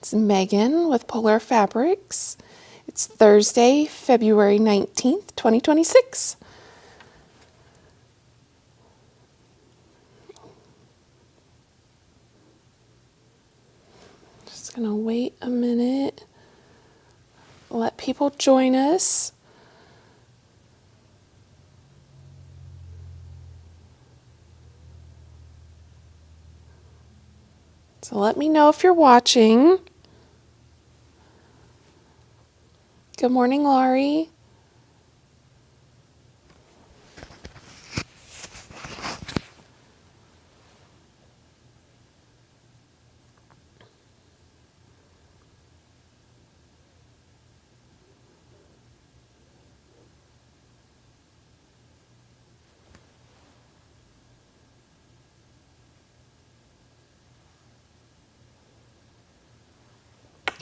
It's Megan with Polar Fabrics. It's Thursday, February 19th, 2026. Just gonna wait a minute, let people join us. So let me know if you're watching. Good morning, Laurie.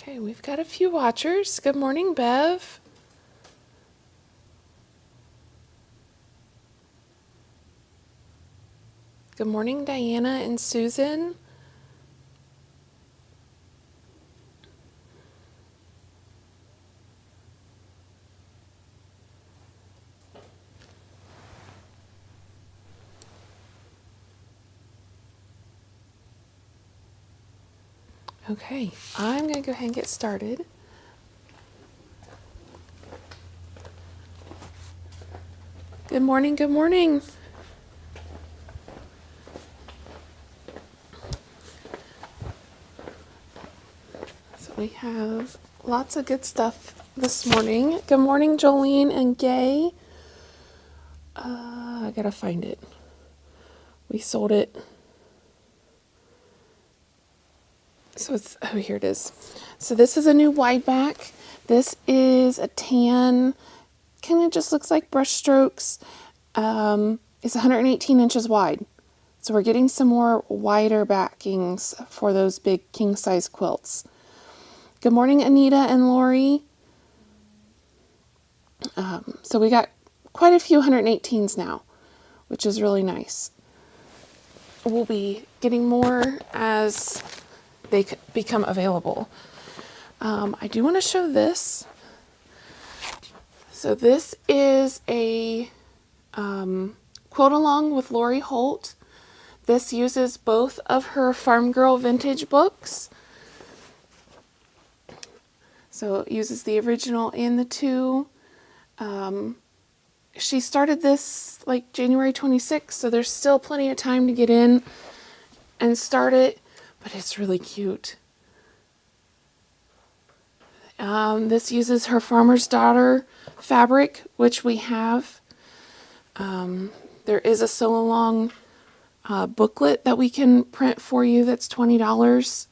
Okay, we've got a few watchers. Good morning, Bev. Good morning, Diana and Susan. Okay, I'm going to go ahead and get started. Good morning, good morning. So we have lots of good stuff this morning. Good morning, Jolene and Gay. I gotta find it. We sold it. So it's, oh, here it is. So this is a new wide back. This is a tan, kind of just looks like brush strokes. It's 118 inches wide. So we're getting some more wider backings for those big king size quilts. Good morning, Anita and Lori. So we got quite a few 118s now, which is really nice. We'll be getting more as they become available. I do want to show this. So this is a quote along with Lori Holt. This uses both of her Farm Girl vintage books. So it uses the original and the two. She started this like January 26th, so there's still plenty of time to get in and start it, but it's really cute. This uses her Farmer's Daughter fabric, which we have. There is a sew along booklet that we can print for you that's $20.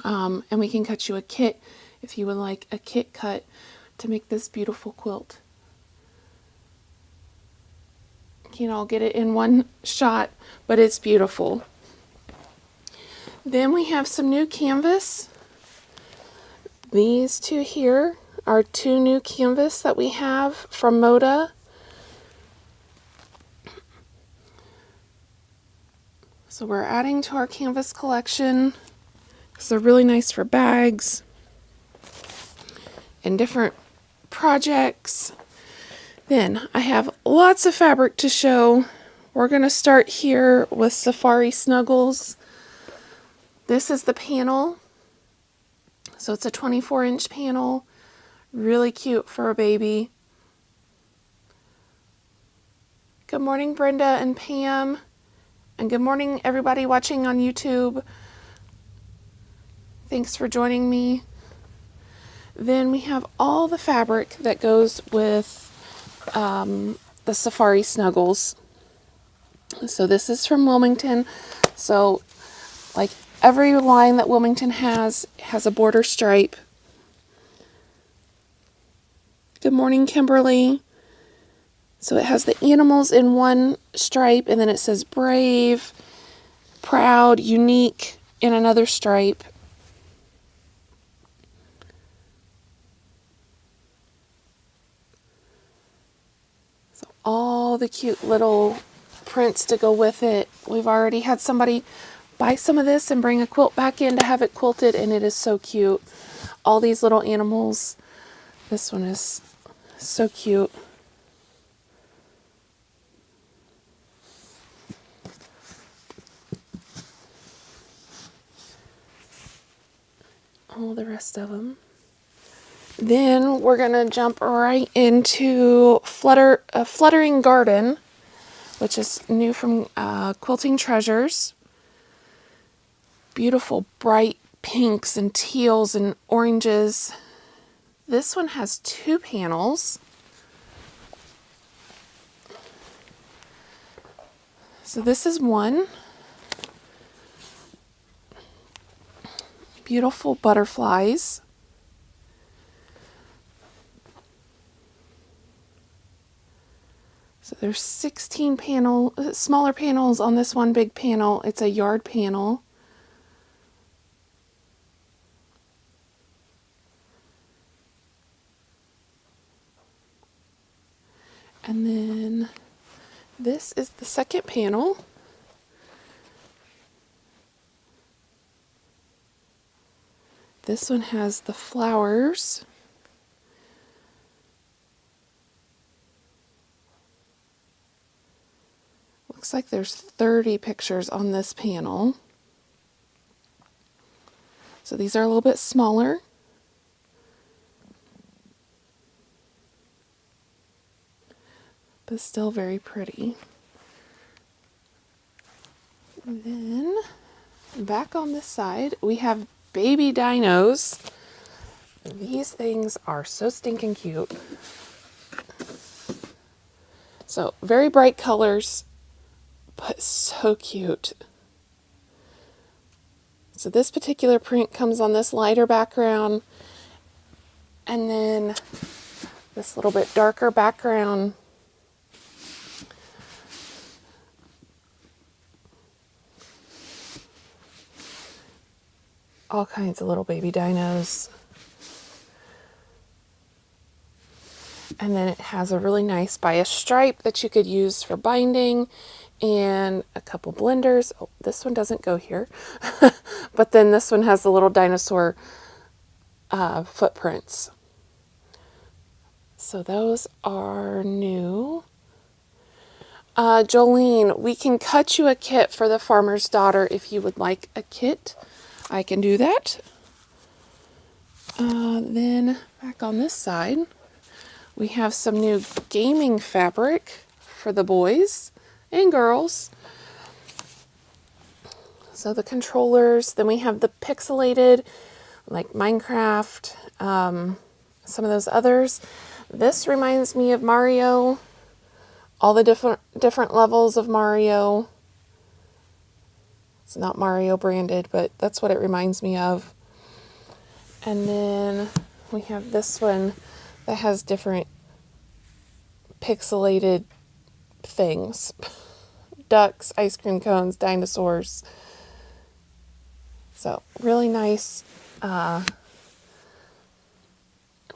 And we can cut you a kit if you would like a kit cut to make this beautiful quilt. Can't all get it in one shot, but it's beautiful. Then we have some new canvas. These two here are two new canvas that we have from Moda. So we're adding to our canvas collection because they're really nice for bags and different projects. Then I have lots of fabric to show. We're going to start here with Safari Snuggles. This is the panel. So it's a 24-inch panel. Really cute for a baby. Good morning, Brenda and Pam. And good morning, everybody watching on YouTube. Thanks for joining me. Then we have all the fabric that goes with the Safari Snuggles. So this is from Wilmington. So like every line that Wilmington has a border stripe. Good morning, Kimberly. So it has the animals in one stripe, and then it says brave, proud, unique in another stripe. So all the cute little prints to go with it. We've already had somebody buy some of this and bring a quilt back in to have it quilted, and it is so cute. All these little animals. This one is so cute. All the rest of them. Then we're going to jump right into Fluttering Garden, which is new from Quilting Treasures. Beautiful bright pinks and teals and oranges. This one has 2 panels. So this is one. Beautiful butterflies. So there's 16 smaller panels on this one big panel. It's a yard panel. And then this is the second panel. This one has the flowers. Looks like there's 30 pictures on this panel. So these are a little bit smaller. But still very pretty. And then back on this side, we have baby dinos. These things are so stinking cute. So very bright colors, but so cute. So this particular print comes on this lighter background, and then this little bit darker background. All kinds of little baby dinos. And then it has a really nice bias stripe that you could use for binding, and a couple blenders. Oh, this one doesn't go here. But then this one has the little dinosaur footprints. So those are new. Jolene, we can cut you a kit for the Farmer's Daughter if you would like a kit. I can do that. Then back on this side, we have some new gaming fabric for the boys and girls. So the controllers, then we have the pixelated, like Minecraft, some of those others. This reminds me of Mario, all the different levels of Mario. It's not Mario branded, but that's what it reminds me of. And then we have this one that has different pixelated things. Ducks, ice cream cones, dinosaurs. So really nice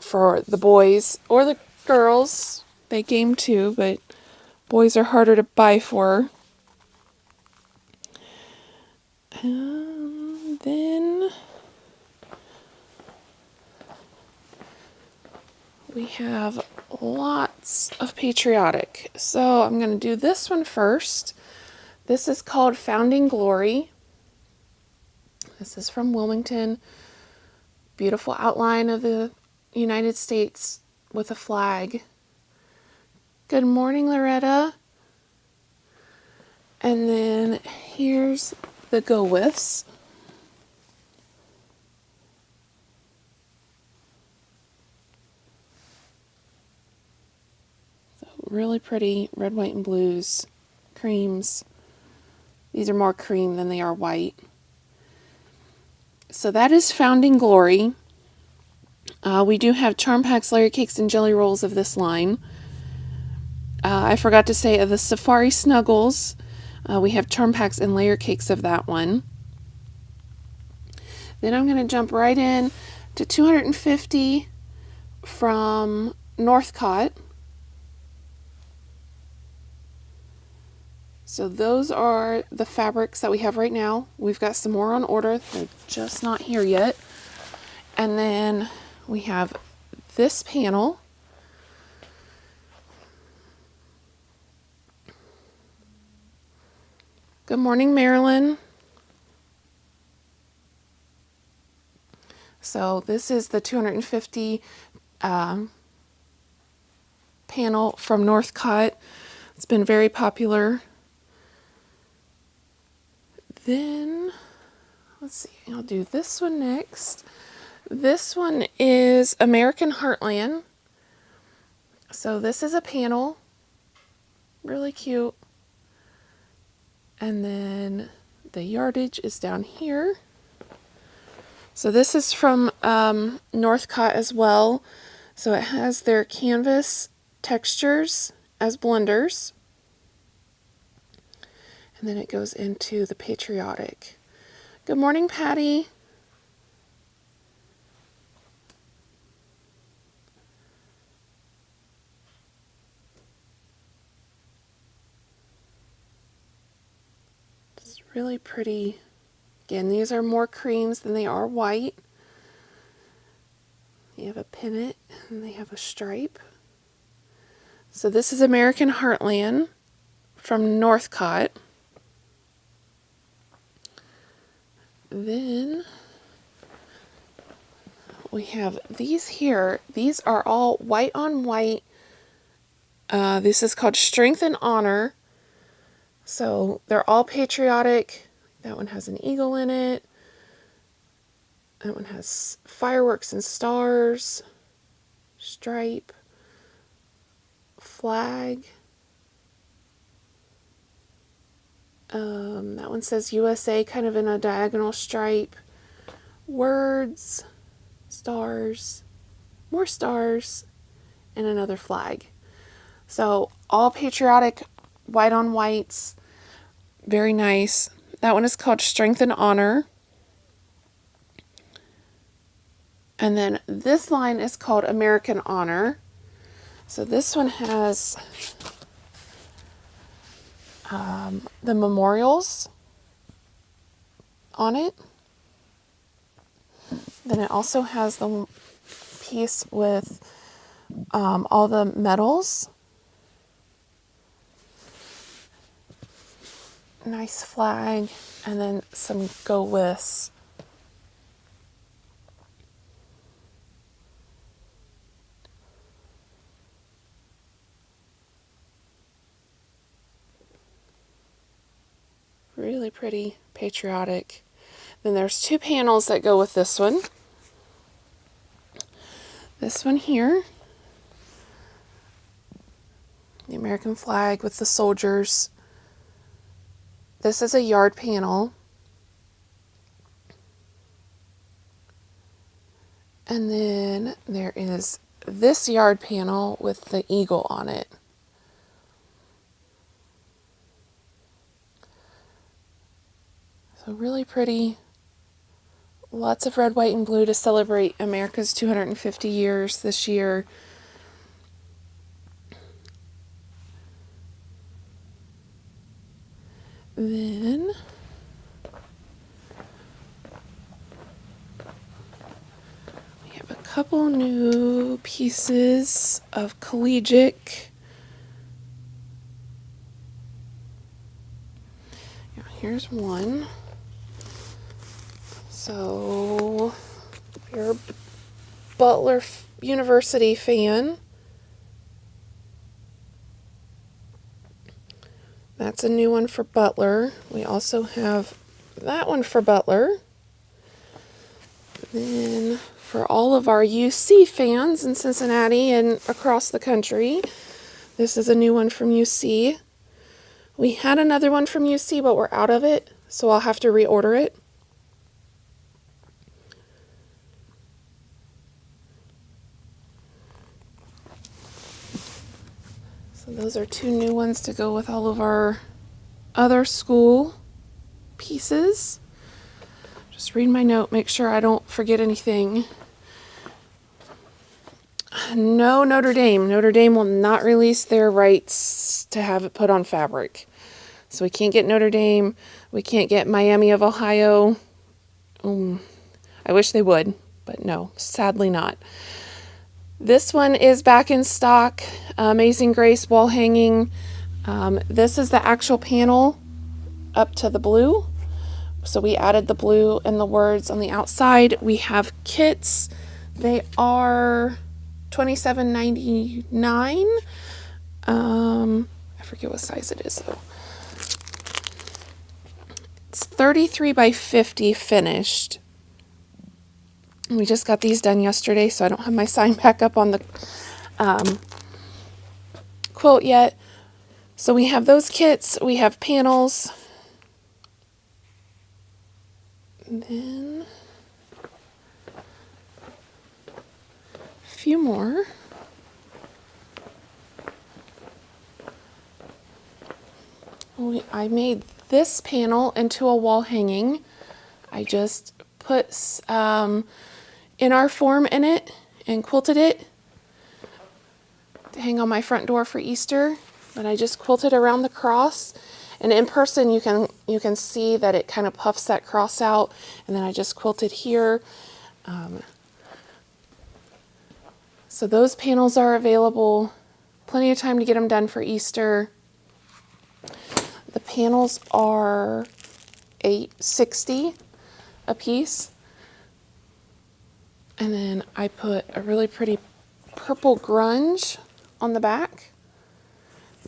for the boys or the girls. They game too, but boys are harder to buy for. And then we have lots of patriotic. So I'm going to do this one first. This is called Founding Glory. This is from Wilmington. Beautiful outline of the United States with a flag. Good morning, Loretta. And then here's the go withs. So really pretty red, white, and blues. Creams. These are more cream than they are white. So that is Founding Glory. We do have Charm Packs, Layer Cakes, and Jelly Rolls of this line. I forgot to say of the Safari Snuggles, we have Charm Packs and Layer Cakes of that one. Then I'm going to jump right in to 250 from Northcott. So those are the fabrics that we have right now. We've got some more on order. They're just not here yet. And then we have this panel. Good morning, Marilyn. So this is the 250 panel from Northcott. It's been very popular. Then, let's see, I'll do this one next. This one is American Heartland. So this is a panel, really cute. And then the yardage is down here. So this is from Northcott as well. So it has their canvas textures as blenders. And then it goes into the patriotic. Good morning, Patty. It's really pretty. Again, these are more creams than they are white. You have a pennant and they have a stripe. So this is American Heartland from Northcott. Then we have these here. These are all white on white. This is called Strength and Honor. So they're all patriotic. That one has an eagle in it. That one has fireworks and stars, stripe, flag. That one says USA, kind of in a diagonal stripe. Words, stars, more stars, and another flag. So all patriotic, white on whites, very nice. That one is called Strength and Honor. And then this line is called American Honor. So this one has the memorials on it. Then it also has the piece with all the medals. Nice flag, and then some go withs. Really pretty, patriotic. Then there's two panels that go with this one. This one here, the American flag with the soldiers. This is a yard panel. And then there is this yard panel with the eagle on it. So really pretty. Lots of red, white, and blue to celebrate America's 250 years this year. Then we have a couple new pieces of collegiate. Here's one. So if you're a Butler University fan, that's a new one for Butler. We also have that one for Butler. Then for all of our UC fans in Cincinnati and across the country, this is a new one from UC. We had another one from UC, but we're out of it, so I'll have to reorder it. So those are two new ones to go with all of our other school pieces. Just read my note, make sure I don't forget anything. No, Notre Dame. Notre Dame will not release their rights to have it put on fabric. So we can't get Notre Dame. We can't get Miami of Ohio. I wish they would, but no, sadly not. This one is back in stock. Amazing Grace wall hanging. This is the actual panel up to the blue. So we added the blue and the words on the outside. We have kits. They are $27.99. I forget what size it is though. It's 33 by 50 finished. We just got these done yesterday, so I don't have my sign back up on the quilt yet. So we have those kits. We have panels. And then a few more. I made this panel into a wall hanging. I just put in our form in it and quilted it to hang on my front door for Easter. But I just quilted around the cross, and in person you can see that it kind of puffs that cross out, and then I just quilted here. So those panels are available. Plenty of time to get them done for Easter. The panels are $8.60 a piece. And then I put a really pretty purple grunge on the back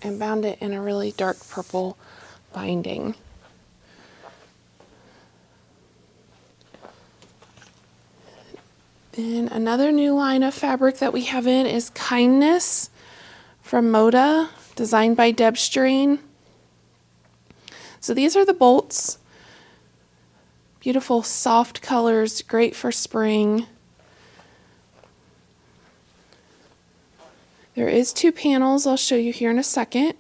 and bound it in a really dark purple binding. Then another new line of fabric that we have in is Kindness from Moda, designed by Deb Streen. So these are the bolts. Beautiful soft colors, great for spring. There is 2 panels I'll show you here in a second.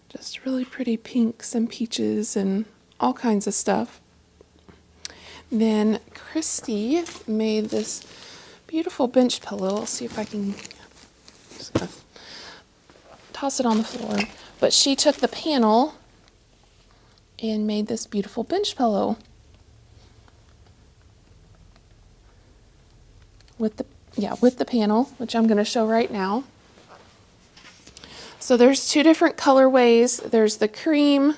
Just really pretty pinks and peaches and all kinds of stuff. Then Christy made this beautiful bench pillow. I'll see if I can just gonna toss it on the floor. But she took the panel and made this beautiful bench pillow with the panel, which I'm going to show right now. So there's 2 different colorways. There's the cream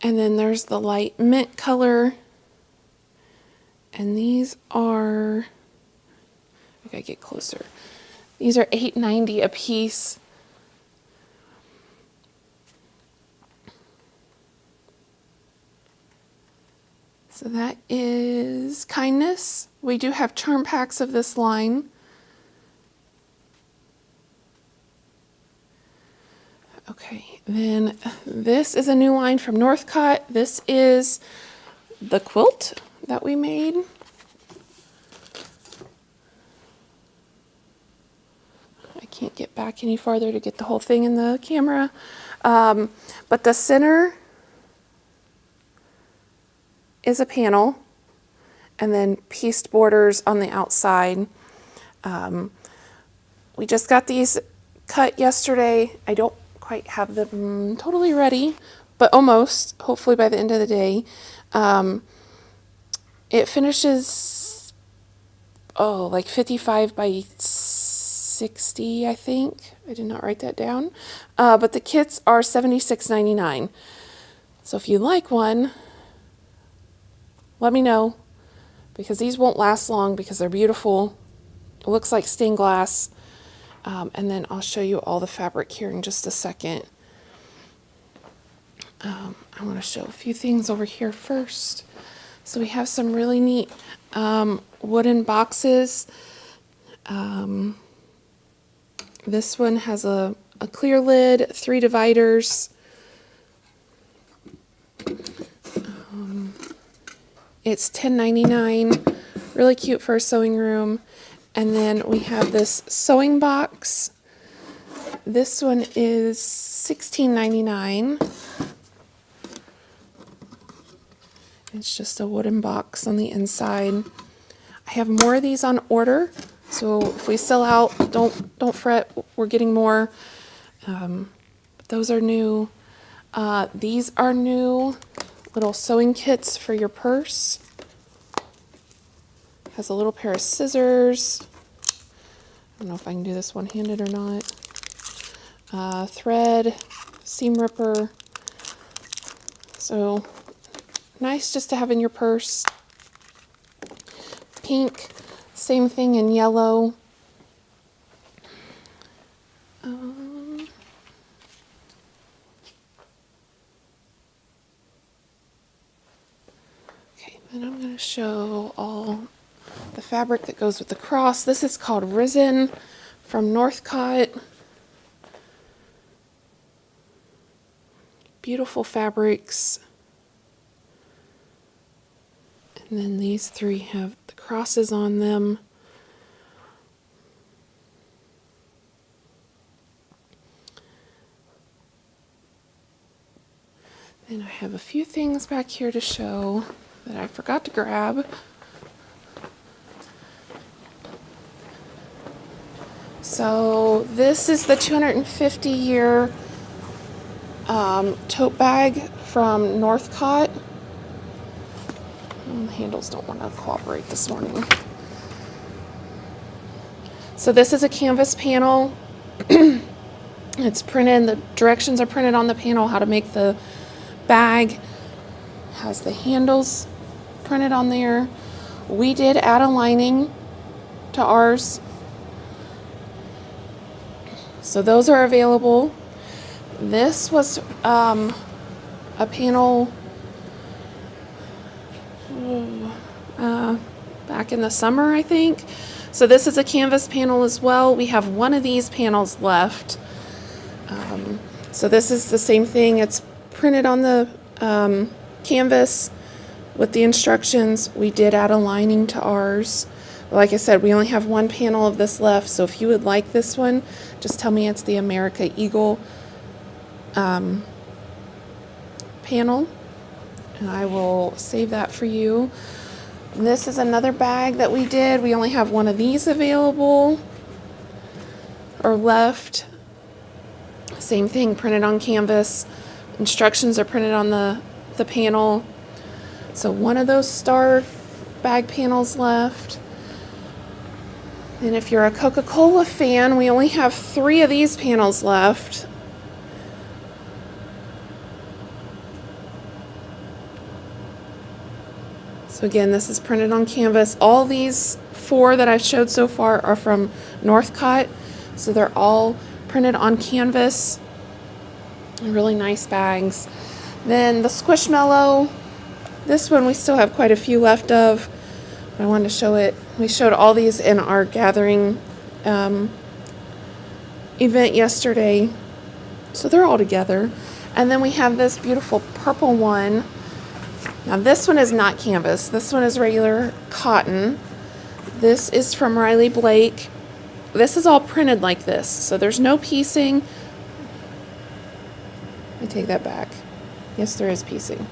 and then there's the light mint color. And these are, I gotta get closer. These are $8.90 a piece. So that is Kindness. We do have charm packs of this line. Okay, then this is a new line from Northcott. This is the quilt that we made. I can't get back any farther to get the whole thing in the camera. But the center is a panel and then pieced borders on the outside. We just got these cut yesterday. I don't quite have them totally ready, but almost, hopefully by the end of the day. It finishes, like 55 by 60, I think. I did not write that down. But the kits are $76.99. So if you like one, let me know, because these won't last long because they're beautiful. It looks like stained glass. And then I'll show you all the fabric here in just a second. I want to show a few things over here first. So we have some really neat wooden boxes. This one has a clear lid, 3 dividers. It's $10.99, really cute for a sewing room. And then we have this sewing box. This one is $16.99. It's just a wooden box on the inside. I have more of these on order, so if we sell out, don't fret. We're getting more. But those are new. These are new little sewing kits for your purse. Has a little pair of scissors. I don't know if I can do this one-handed or not. Thread, seam ripper. So nice just to have in your purse. Pink, same thing in yellow. Okay, then I'm going to show all the fabric that goes with the cross. This is called Risen from Northcott. Beautiful fabrics. And then these three have the crosses on them. And I have a few things back here to show that I forgot to grab. So this is the 250-year tote bag from Northcott. The handles don't want to cooperate this morning. So this is a canvas panel. It's printed, the directions are printed on the panel how to make the bag. Has the handles printed on there. We did add a lining to ours. So those are available. This was a panel back in the summer, I think. So this is a canvas panel as well. We have one of these panels left. So this is the same thing. It's printed on the canvas with the instructions. We did add a lining to ours. Like I said, we only have one panel of this left, so if you would like this one, just tell me it's the America Eagle panel, and I will save that for you. And this is another bag that we did. We only have one of these available or left. Same thing, printed on canvas. Instructions are printed on the panel. So one of those star bag panels left. And if you're a Coca-Cola fan, we only have 3 of these panels left. So again, this is printed on canvas. All these 4 that I've showed so far are from Northcott. So they're all printed on canvas. Really nice bags. Then the Squishmallow. This one we still have quite a few left of. I wanted to show it. We showed all these in our gathering event yesterday. So they're all together. And then we have this beautiful purple one. Now this one is not canvas. This one is regular cotton. This is from Riley Blake. This is all printed like this. So there's no piecing. I take that back. Yes, there is piecing.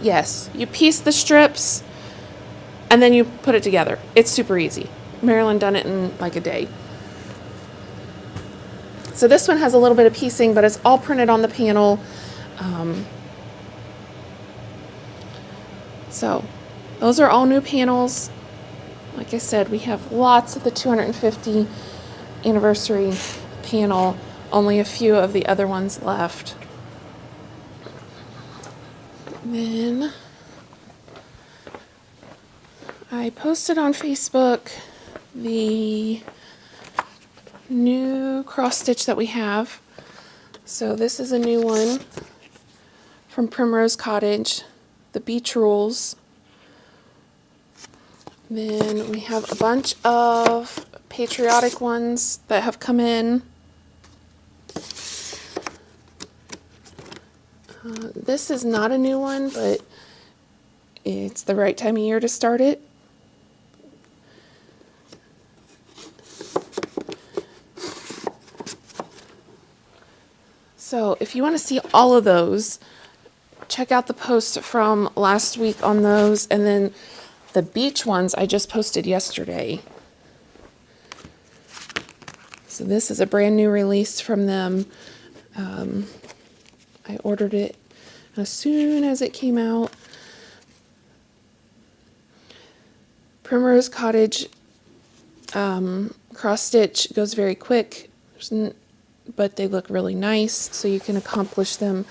Yes, you piece the strips and then you put it together. It's super easy. Marilyn done it in like a day. So this one has a little bit of piecing, but it's all printed on the panel. So those are all new panels. Like I said, we have lots of the 250 anniversary panel, only a few of the other ones left. Then I posted on Facebook the new cross stitch that we have. So this is a new one from Primrose Cottage, the Beach Rules. Then we have a bunch of patriotic ones that have come in. This is not a new one, but it's the right time of year to start it. So if you want to see all of those, check out the post from last week on those, and then the beach ones I just posted yesterday. So this is a brand new release from them. I ordered it as soon as it came out. Primrose Cottage cross stitch goes very quick, but they look really nice, so you can accomplish them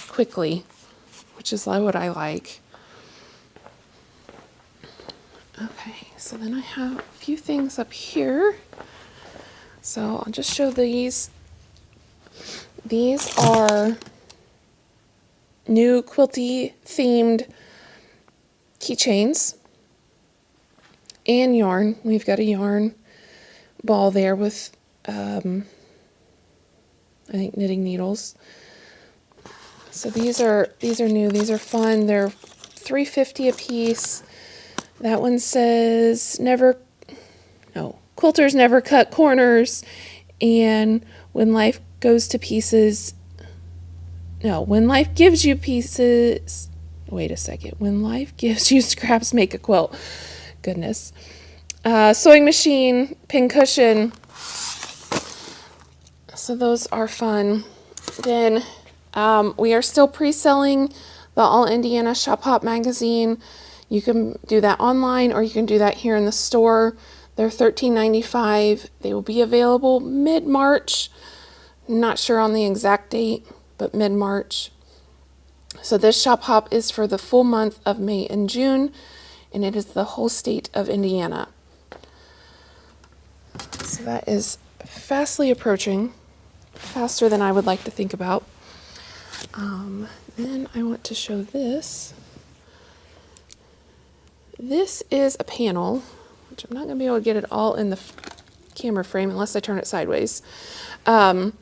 quickly, which is what I like. Okay, so then I have a few things up here. So I'll just show these. These are new quilty themed keychains and yarn. We've got a yarn ball there with I think knitting needles. So these are new. These are fun. They're $3.50 a piece. That one says quilters never cut corners, and when life goes to pieces. No, when life gives you pieces. Wait a second. When life gives you scraps, make a quilt. Goodness. Sewing machine, pin cushion. So those are fun. Then we are still pre-selling the All Indiana Shop Hop magazine. You can do that online, or you can do that here in the store. They're $13.95. They will be available mid-March. Not sure on the exact date, but mid-March. So this Shop Hop is for the full month of May and June, and it is the whole state of Indiana. So that is fastly approaching, faster than I would like to think about. Then I want to show this. This is a panel, which I'm not going to be able to get it all in the camera frame unless I turn it sideways. So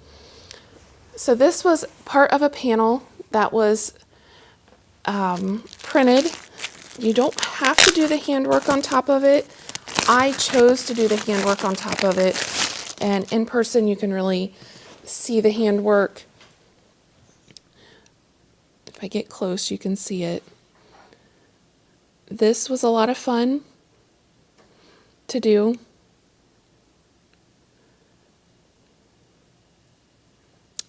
this was part of a panel that was printed. You don't have to do the handwork on top of it. I chose to do the handwork on top of it, and in person you can really see the handwork. If I get close, you can see it. This was a lot of fun to do.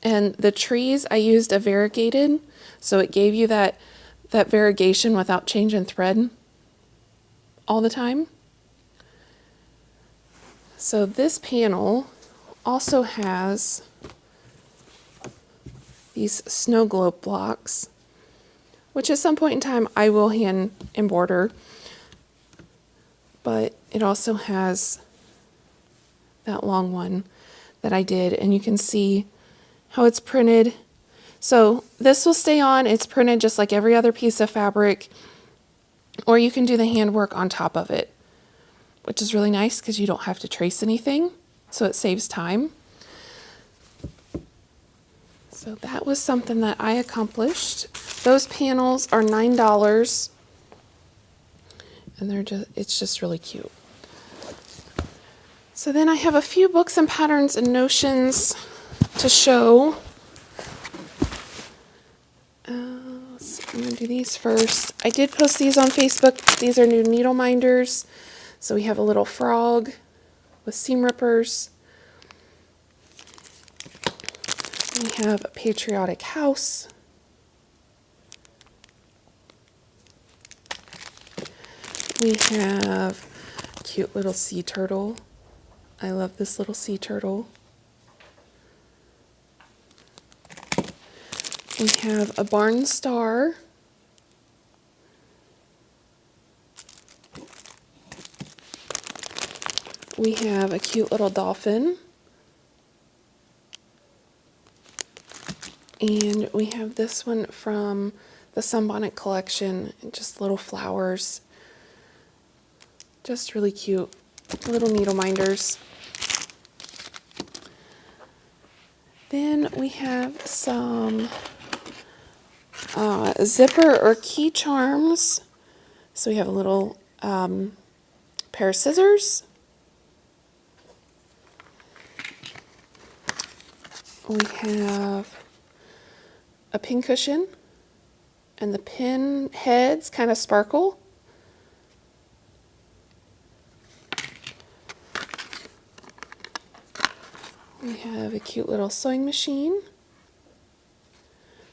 And the trees, I used a variegated, so it gave you that variegation without changing thread all the time. So this panel also has these snow globe blocks, which at some point in time I will hand embroider, but it also has that long one that I did, and you can see how it's printed. So this will stay on. It's printed just like every other piece of fabric, or you can do the handwork on top of it, which is really nice because you don't have to trace anything, so it saves time. So that was something that I accomplished. Those panels are $9, and it's just really cute. So then I have a few books and patterns and notions to show. I'm going to do these first. I did post these on Facebook. These are new needle minders. So we have a little frog with seam rippers. We have a patriotic house. We have a cute little sea turtle. I love this little sea turtle. We have a barn star. We have a cute little dolphin. And we have this one from the Sunbonnet collection, just little flowers. Just really cute little needle minders. Then we have some zipper or key charms. So we have a little pair of scissors. We have a pin cushion And the pin heads kind of sparkle. We have a cute little sewing machine.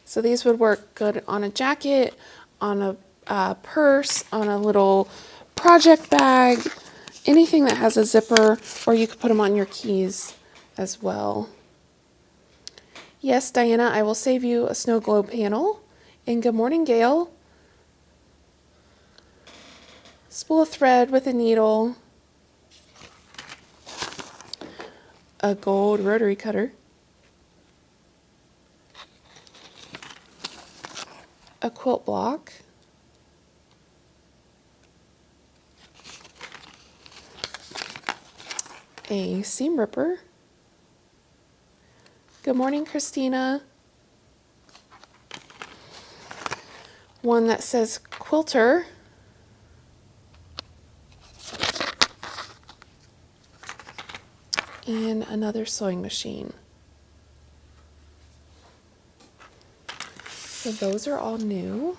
So these would work good on a jacket, on a purse, on a little project bag, anything that has a zipper, or you could put them on your keys as well. Yes, Diana, I will save you a snow globe panel. And good morning, Gail. Spool of thread with a needle. A gold rotary cutter. A quilt block. A seam ripper. Good morning, Christina. One that says quilter. And another sewing machine. So those are all new.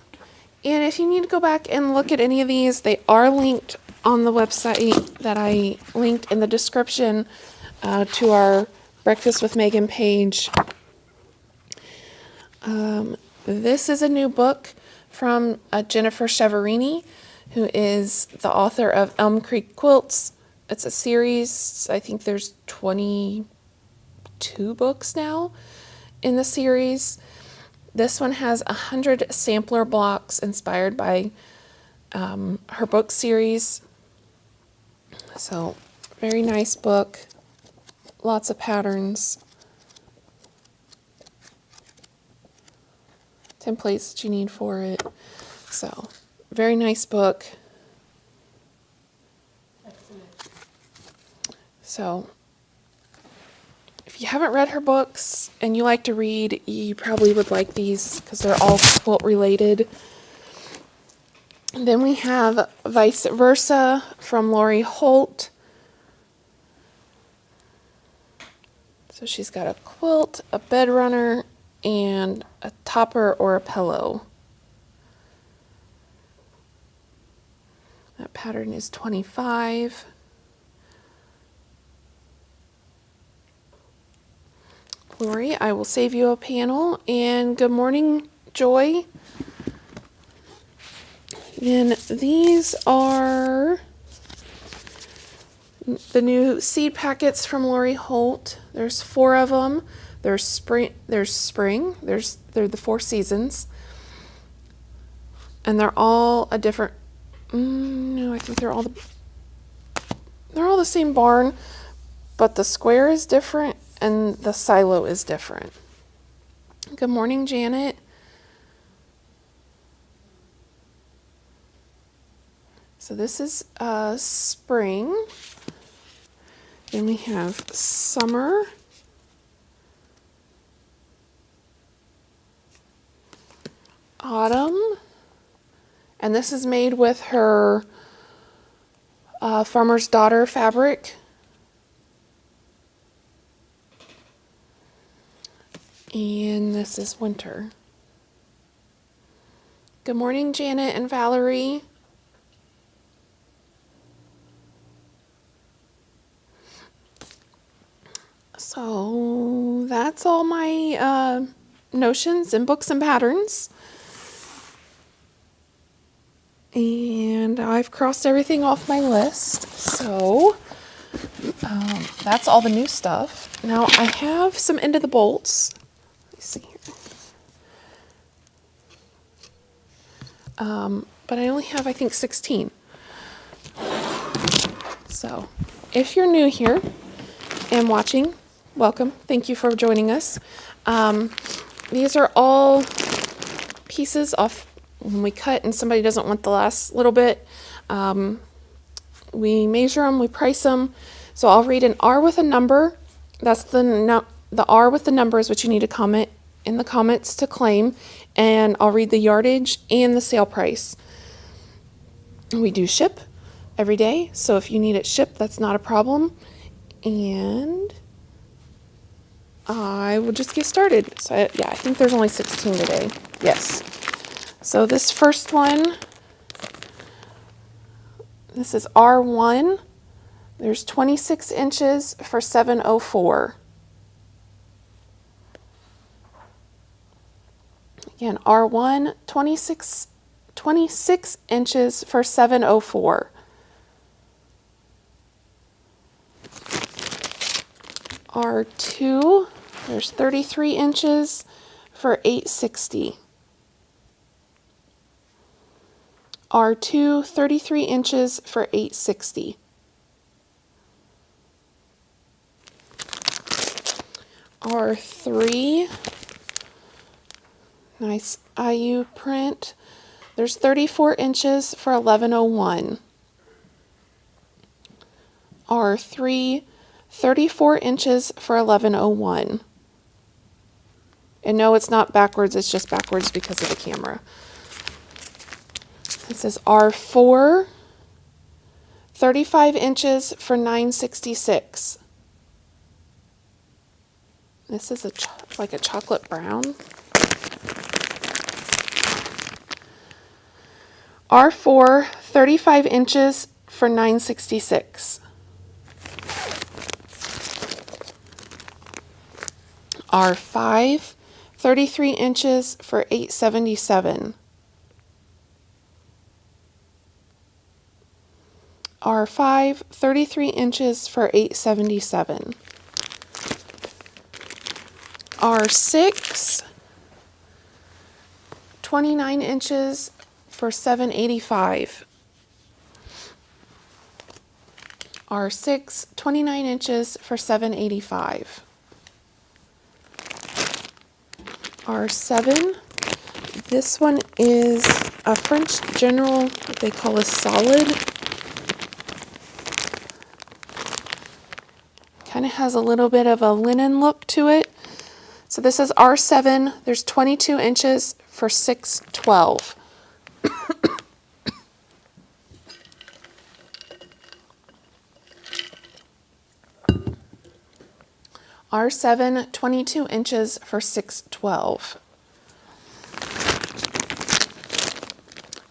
And if you need to go back and look at any of these, they are linked on the website that I linked in the description to our Breakfast with Megan page. This is a new book from Jennifer Cheverini, who is the author of Elm Creek Quilts. It's a series. I think there's 22 books now in the series. This one has 100 sampler blocks inspired by her book series. So, very nice book. Lots of patterns. Templates that you need for it. So, very nice book. So, if you haven't read her books and you like to read, you probably would like these because they're all quilt related. And then we have Vice Versa from Lori Holt. So she's got a quilt, a bed runner, and a topper or a pillow. That pattern is 25. Lori, I will save you a panel. And good morning, Joy. And these are the new seed packets from Lori Holt. There's 4 of them. There's spring. They're the 4 seasons, and they're all a different. No, I think they're all the same barn, but the square is different and the silo is different. Good morning, Janet. So this is spring. Then we have summer. Autumn. And this is made with her Farmer's Daughter fabric. And this is winter. Good morning, Janet and Valerie. So that's all my notions and books and patterns. And I've crossed everything off my list. So that's all the new stuff. Now I have some Into the Bolts. Let me see here. But I only have, I think, 16. So if you're new here and watching, welcome. Thank you for joining us. These are all pieces off when we cut and somebody doesn't want the last little bit. We measure them, we price them. So I'll read an R with a number. That's the R with the number is what you need to comment in the comments to claim. And I'll read the yardage and the sale price. We do ship every day. So if you need it shipped, that's not a problem. And I will just get started. So yeah, I think there's only 16 today. Yes. So this first one, this is R1. There's 26 inches for $7.04. Again, R1, 26 inches for $7.04. R2, there's 33 inches for $8.60. R2, 33 inches for $8.60. R3, nice IU print. There's 34 inches for $11.01. R3, 34 inches for $11.01. And no, it's not backwards, it's just backwards because of the camera. It says R4, 35 inches for $9.66. This is like a chocolate brown. R4, 35 inches for $9.66. R5, 33 inches for $8.77. R5, 33 inches for $8.77. R6, 29 inches for $7.85. R6, 29 inches for $7.85. R7, this one is a French General, what they call a solid. Kind of has a little bit of a linen look to it. So this is R7, there's 22 inches for $6.12. R7, 22 inches for $6.12.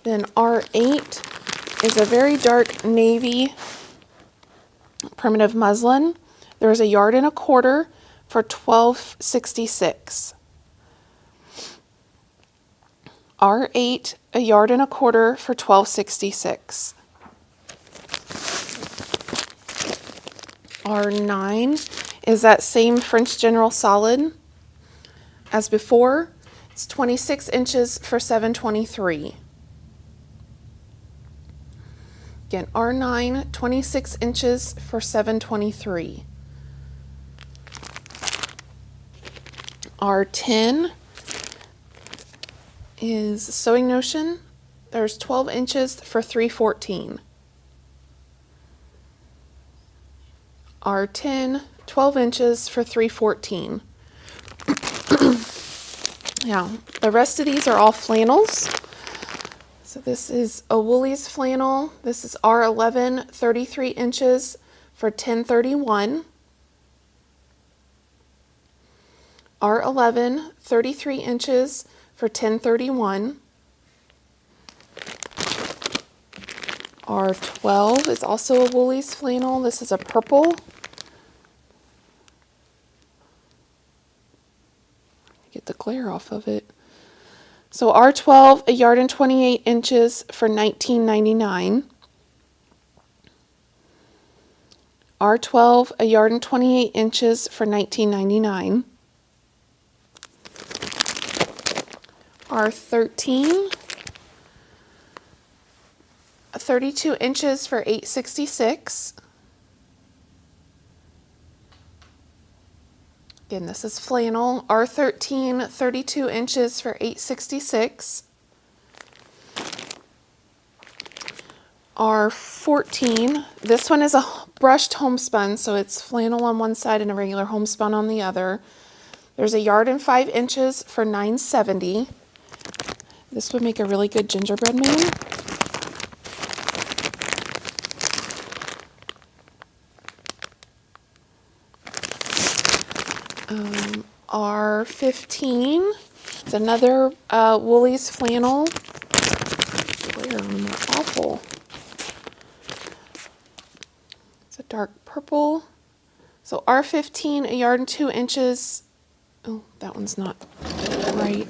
Then R8 is a very dark navy primitive muslin. There's 1.25 yards for $12.66. R8, 1.25 yards for $12.66. R9 is that same French General solid as before. It's 26 inches for $7.23. Again, R9, 26 inches for $7.23. R10 is Sewing Notion. There's 12 inches for $3.14. R10, 12 inches for $3.14. Now, the rest of these are all flannels. So this is a Woolies flannel. This is R11, 33 inches for $10.31. R11, 33 inches for $10.31. R12 is also a Woolies flannel. This is a purple. Get the glare off of it. So R12, 1.28 yards for $19.99. R12, 1.28 yards for $19.99. R13, 32 inches for $8.66. Again, this is flannel. R13, 32 inches for $8.66. R14, this one is a brushed homespun, so it's flannel on one side and a regular homespun on the other. There's 1.05 yards for $9.70. This would make a really good gingerbread man. R15, it's another Woolies flannel. They're awful. It's a dark purple. So R15, 1 yard and 2 inches. Oh, that one's not right.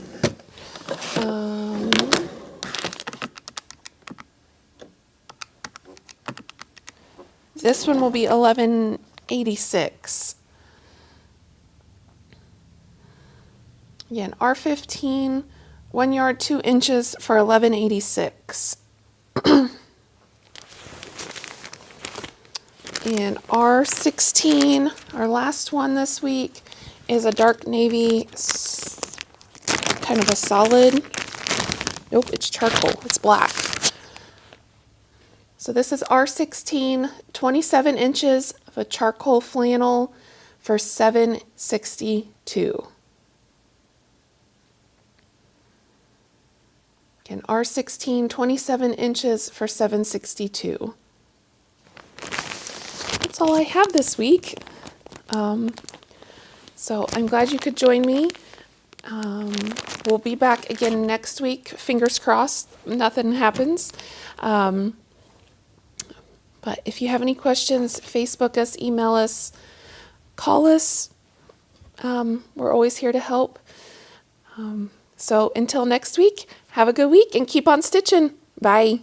This one will be 1186. Again, R15, 1 yard, 2 inches for 1186. And R16, our last one this week, is a dark navy, kind of a solid. Nope, it's charcoal. It's black. So this is R16, 27 inches of a charcoal flannel for $7.62. Again, R16, 27 inches for $7.62. That's all I have this week. So I'm glad you could join me. We'll be back again next week. Fingers crossed, nothing happens. But if you have any questions, Facebook us, email us, call us. We're always here to help. So until next week, have a good week and keep on stitching. Bye.